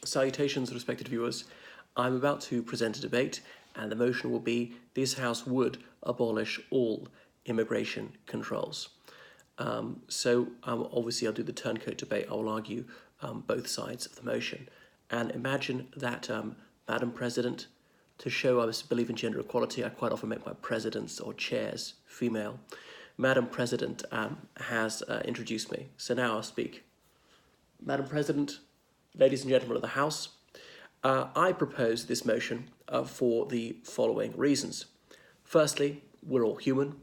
Salutations, respected viewers. I'm about to present a debate, and the motion will be this House would abolish all immigration controls. Obviously I'll do the turncoat debate. I will argue both sides of the motion. And imagine that, Madam President, to show I believe in gender equality, I quite often make my presidents or chairs female. Madam President has introduced me, so now I'll speak. Madam President, ladies and gentlemen of the House, I propose this motion for the following reasons. Firstly, we're all human.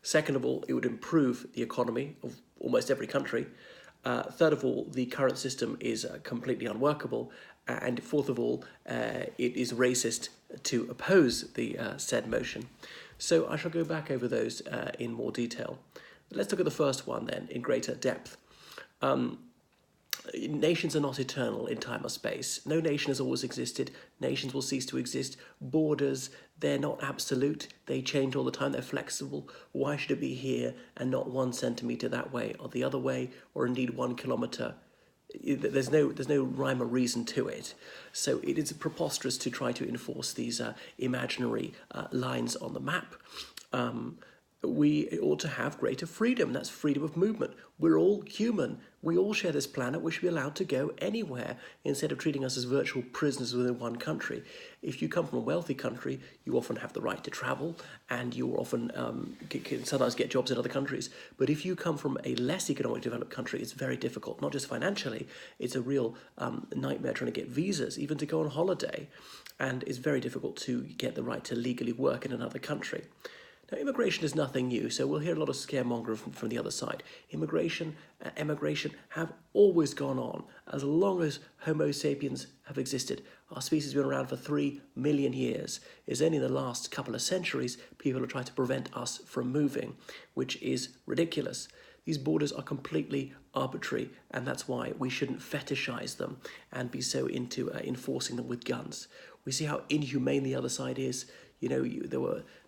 Second of all, it would improve the economy of almost every country. Third of all, the current system is completely unworkable. And fourth of all, it is racist to oppose the said motion. So I shall go back over those in more detail. Let's look at the first one then in greater depth. Nations are not eternal in time or space. No nation has always existed. Nations will cease to exist. Borders, they're not absolute. They change all the time. They're flexible. Why should it be here and not 1 centimetre that way or the other way, or indeed 1 kilometre? There's no rhyme or reason to it. So it is preposterous to try to enforce these imaginary lines on the map. We ought to have greater freedom. That's freedom of movement. We're all human. We all share this planet. We should be allowed to go anywhere instead of treating us as virtual prisoners within one country. If you come from a wealthy country, you often have the right to travel, and you often can sometimes get jobs in other countries. But if you come from a less economically developed country, it's very difficult, not just financially. It's a real nightmare trying to get visas, even to go on holiday. And it's very difficult to get the right to legally work in another country. Now, immigration is nothing new, so we'll hear a lot of scaremongering from the other side. Immigration and emigration have always gone on as long as Homo sapiens have existed. Our species has been around for 3 million years. It's only in the last couple of centuries people have tried to prevent us from moving, which is ridiculous. These borders are completely arbitrary, and that's why we shouldn't fetishize them and be so into enforcing them with guns. We see how inhumane the other side is. You know,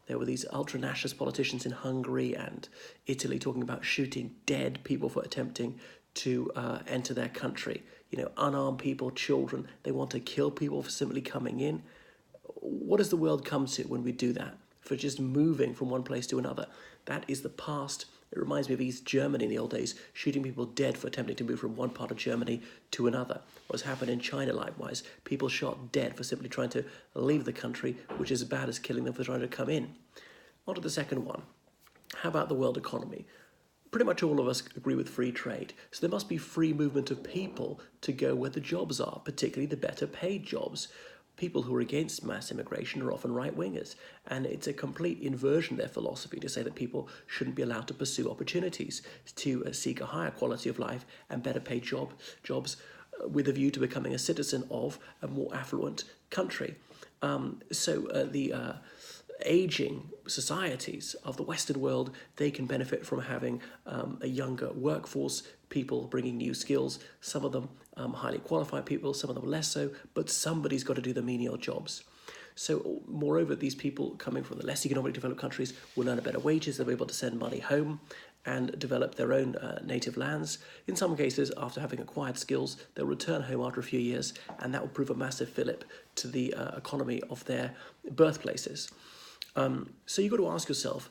there were these ultra-nationalist politicians in Hungary and Italy talking about shooting dead people for attempting to enter their country. You know, unarmed people, children, they want to kill people for simply coming in. What does the world come to when we do that? For just moving from one place to another? That is the past. It reminds me of East Germany in the old days, shooting people dead for attempting to move from one part of Germany to another. What's happened in China likewise, people shot dead for simply trying to leave the country, which is as bad as killing them for trying to come in. On to the second one. How about the world economy? Pretty much all of us agree with free trade, so there must be free movement of people to go where the jobs are, particularly the better paid jobs. People who are against mass immigration are often right-wingers, and it's a complete inversion of their philosophy to say that people shouldn't be allowed to pursue opportunities to seek a higher quality of life and better paid jobs with a view to becoming a citizen of a more affluent country. The aging societies of the Western world, they can benefit from having a younger workforce, people bringing new skills, some of them highly qualified people, some of them less so, but somebody's got to do the menial jobs. So moreover, these people coming from the less economically developed countries will earn better wages, they'll be able to send money home and develop their own native lands. In some cases, after having acquired skills, they'll return home after a few years, and that will prove a massive fillip to the economy of their birthplaces. So you've got to ask yourself,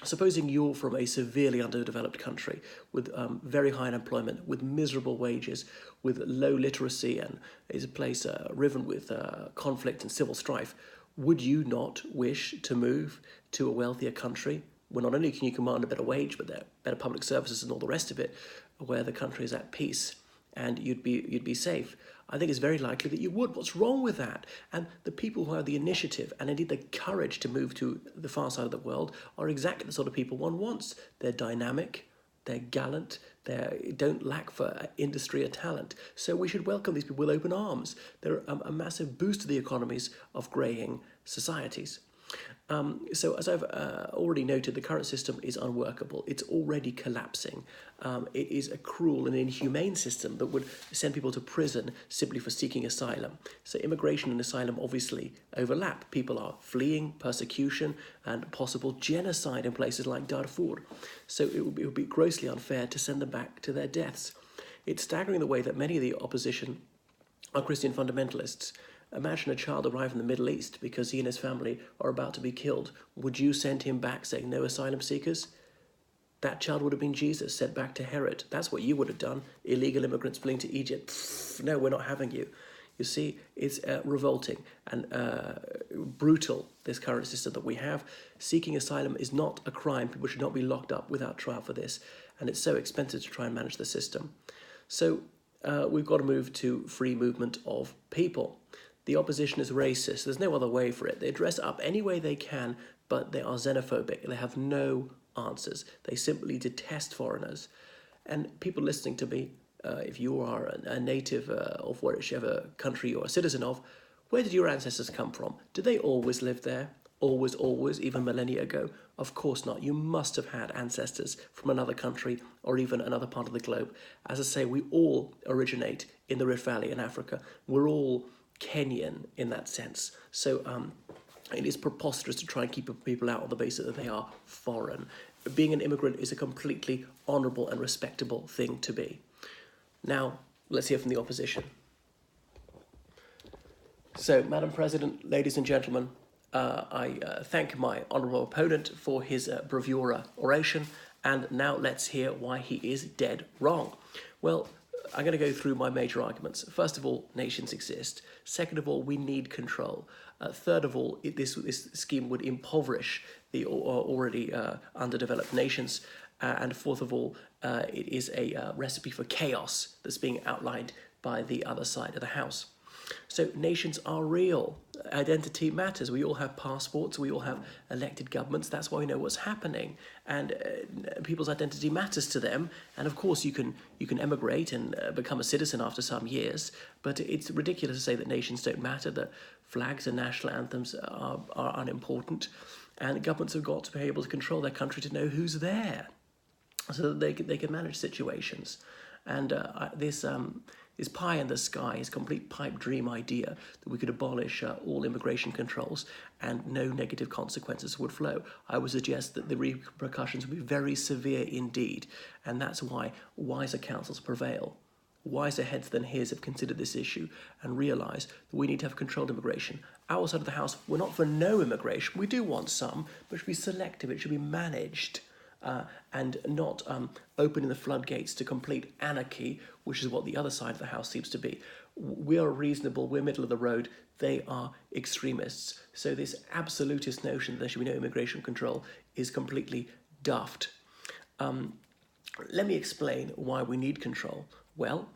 supposing you're from a severely underdeveloped country with very high unemployment, with miserable wages, with low literacy, and is a place riven with conflict and civil strife, would you not wish to move to a wealthier country where not only can you command a better wage, but there are better public services and all the rest of it, where the country is at peace and you'd be safe? I think it's very likely that you would. What's wrong with that? And the people who have the initiative and indeed the courage to move to the far side of the world are exactly the sort of people one wants. They're dynamic, they're gallant, they don't lack for industry or talent. So we should welcome these people with open arms. They're a massive boost to the economies of greying societies. So as I've already noted, the current system is unworkable. It's already collapsing. It is a cruel and inhumane system that would send people to prison simply for seeking asylum. So immigration and asylum obviously overlap. People are fleeing persecution and possible genocide in places like Darfur. So it would be grossly unfair to send them back to their deaths. It's staggering the way that many of the opposition are Christian fundamentalists. Imagine a child arrive in the Middle East because he and his family are about to be killed. Would you send him back saying no asylum seekers? That child would have been Jesus, sent back to Herod. That's what you would have done. Illegal immigrants fleeing to Egypt. Pfft, no, we're not having you. You see, it's revolting and brutal, this current system that we have. Seeking asylum is not a crime. People should not be locked up without trial for this. And it's so expensive to try and manage the system. So we've got to move to free movement of people. The opposition is racist. There's no other way for it. They dress up any way they can, but they are xenophobic. They have no answers. They simply detest foreigners. And people listening to me, if you are a native of whichever country you're a citizen of, where did your ancestors come from? Did they always live there? Always, even millennia ago? Of course not. You must have had ancestors from another country or even another part of the globe. As I say, we all originate in the Rift Valley in Africa. We're all Kenyan in that sense. So it is preposterous to try and keep people out on the basis that they are foreign. Being an immigrant is a completely honourable and respectable thing to be. Now, let's hear from the opposition. So, Madam President, ladies and gentlemen, I thank my honourable opponent for his bravura oration, and now let's hear why he is dead wrong. Well, I'm going to go through my major arguments. First of all, nations exist. Second of all, we need control. Third of all, this scheme would impoverish the already underdeveloped nations. And fourth of all, it is a recipe for chaos that's being outlined by the other side of the House. So nations are real. Identity matters. We all have passports. We all have elected governments. That's why we know what's happening. And people's identity matters to them. And of course, you can emigrate and become a citizen after some years. But it's ridiculous to say that nations don't matter, that flags and national anthems are unimportant. And governments have got to be able to control their country to know who's there, so that they can manage situations. And this pie in the sky is a complete pipe dream idea that we could abolish all immigration controls and no negative consequences would flow. I would suggest that the repercussions would be very severe indeed, and that's why wiser councils prevail. Wiser heads than his have considered this issue and realise that we need to have controlled immigration. Our side of the House, we're not for no immigration. We do want some, but it should be selective, it should be managed. And not opening the floodgates to complete anarchy, which is what the other side of the House seems to be. We are reasonable, we're middle of the road, they are extremists. So this absolutist notion that there should be no immigration control is completely daft. Let me explain why we need control. Well,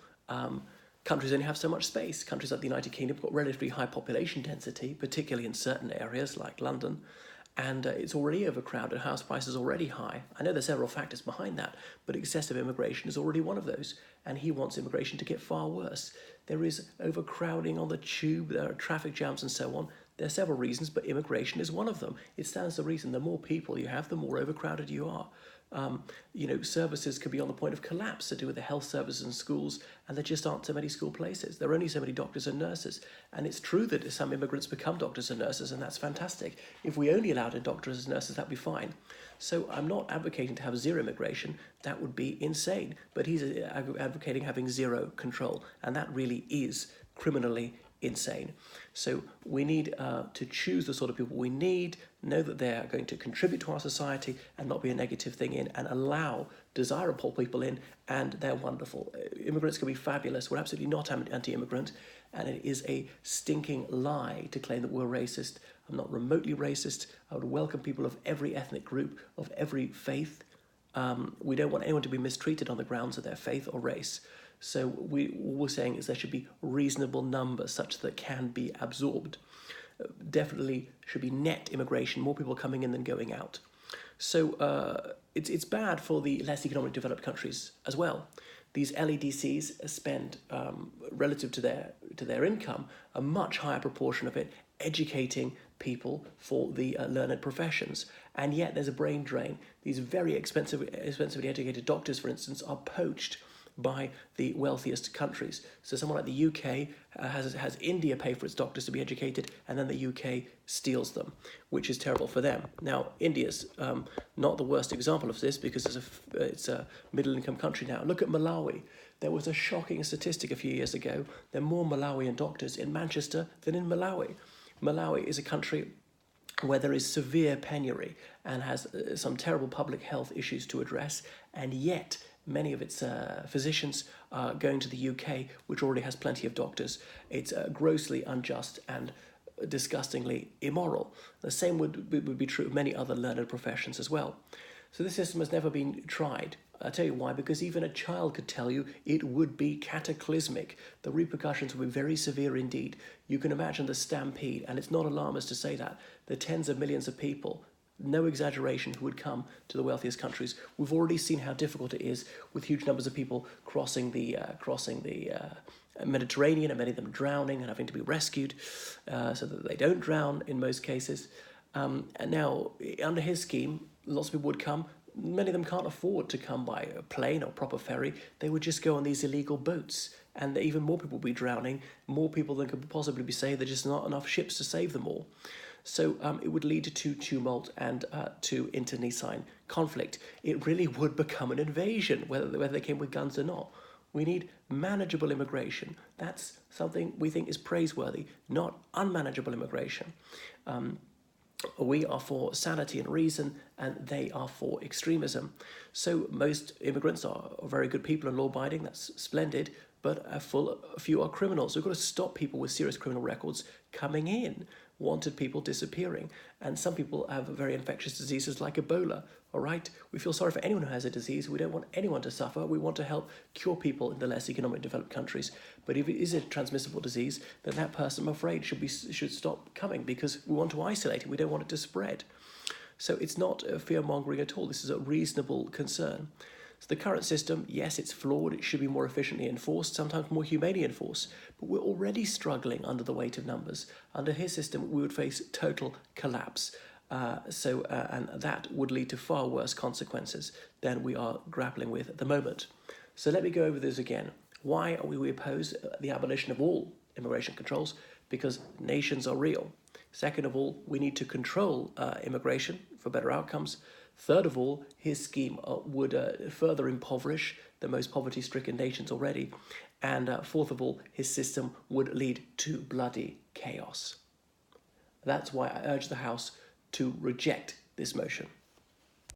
countries only have so much space. Countries like the United Kingdom have got relatively high population density, particularly in certain areas like London. And it's already overcrowded, house prices are already high. I know there's several factors behind that, but excessive immigration is already one of those. And he wants immigration to get far worse. There is overcrowding on the tube, there are traffic jams and so on. There are several reasons, but immigration is one of them. It stands to reason the more people you have, the more overcrowded you are. Services could be on the point of collapse to do with the health services and schools, and there just aren't so many school places. There are only so many doctors and nurses. And it's true that some immigrants become doctors and nurses, and that's fantastic. If we only allowed in doctors and nurses, that'd be fine. So I'm not advocating to have zero immigration. That would be insane. But he's advocating having zero control, and that really is criminally insane. So we need to choose the sort of people we need, know that they're going to contribute to our society and not be a negative thing in, and allow desirable people in, and they're wonderful. Immigrants can be fabulous. We're absolutely not anti-immigrant, and it is a stinking lie to claim that we're racist. I'm not remotely racist. I would welcome people of every ethnic group, of every faith. We don't want anyone to be mistreated on the grounds of their faith or race. So all we're saying is there should be reasonable numbers such that can be absorbed. Definitely should be net immigration, more people coming in than going out. So it's bad for the less economically developed countries as well. These LEDCs spend, relative to their income, a much higher proportion of it educating people for the learned professions. And yet there's a brain drain. These very expensively educated doctors, for instance, are poached by the wealthiest countries. So someone like the UK has India pay for its doctors to be educated, and then the UK steals them, which is terrible for them. Now, India's not the worst example of this because it's a middle-income country now. Look at Malawi. There was a shocking statistic a few years ago. There are more Malawian doctors in Manchester than in Malawi. Malawi is a country where there is severe penury and has some terrible public health issues to address, and yet many of its physicians are going to the UK, which already has plenty of doctors. It's grossly unjust and disgustingly immoral. The same would be true of many other learned professions as well. So this system has never been tried. I'll tell you why, because even a child could tell you it would be cataclysmic. The repercussions would be very severe indeed. You can imagine the stampede, and it's not alarmist to say that. The tens of millions of people, no exaggeration, who would come to the wealthiest countries. We've already seen how difficult it is with huge numbers of people crossing the Mediterranean, and many of them drowning and having to be rescued so that they don't drown in most cases. And now, under his scheme, lots of people would come. Many of them can't afford to come by a plane or proper ferry. They would just go on these illegal boats, and even more people would be drowning, more people than could possibly be saved. There's just not enough ships to save them all. So it would lead to tumult and to internecine conflict. It really would become an invasion, whether they came with guns or not. We need manageable immigration. That's something we think is praiseworthy, not unmanageable immigration. We are for sanity and reason, and they are for extremism. So most immigrants are very good people and law-abiding. That's splendid, but a few are criminals. We've got to stop people with serious criminal records coming in, wanted people disappearing. And some people have very infectious diseases like Ebola, all right? We feel sorry for anyone who has a disease. We don't want anyone to suffer. We want to help cure people in the less economically developed countries. But if it is a transmissible disease, then that person, I'm afraid, should stop coming, because we want to isolate it. We don't want it to spread. So it's not fear-mongering at all. This is a reasonable concern. So the current system, yes, it's flawed. It should be more efficiently enforced, sometimes more humanely enforced. But we're already struggling under the weight of numbers. Under his system, we would face total collapse. And that would lead to far worse consequences than we are grappling with at the moment. So let me go over this again. Why are we oppose the abolition of all immigration controls? Because nations are real. Second of all, we need to control immigration for better outcomes. Third of all, his scheme would further impoverish the most poverty-stricken nations already. And fourth of all, his system would lead to bloody chaos. That's why I urge the House to reject this motion.